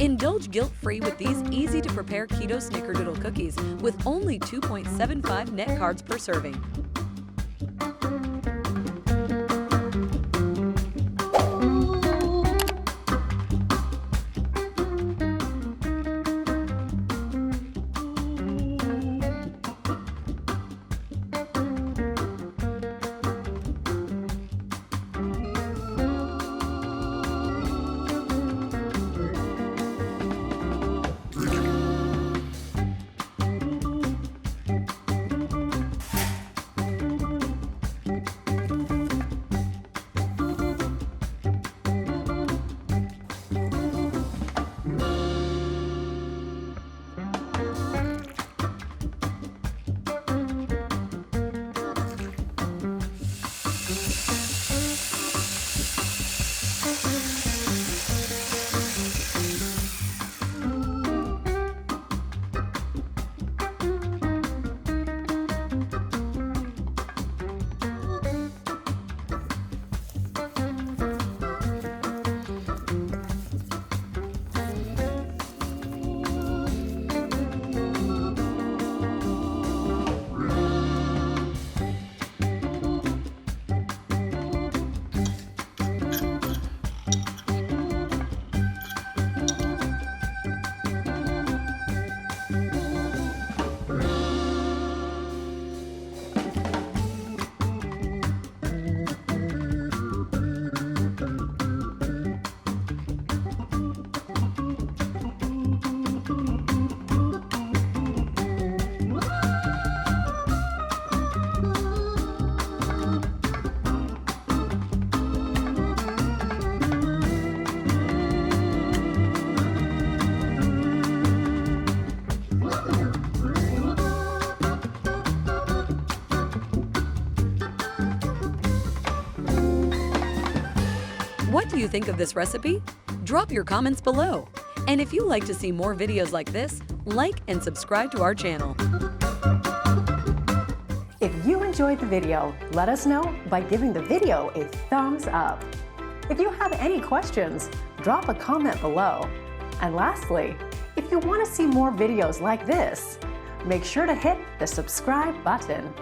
Indulge guilt-free with these easy-to-prepare Keto Snickerdoodle cookies with only 2.75 net carbs per serving. What do you think of this recipe? Drop your comments below. And if you'd like to see more videos like this, like and subscribe to our channel. If you enjoyed the video, let us know by giving the video a thumbs up. If you have any questions, drop a comment below. And lastly, if you want to see more videos like this, make sure to hit the subscribe button.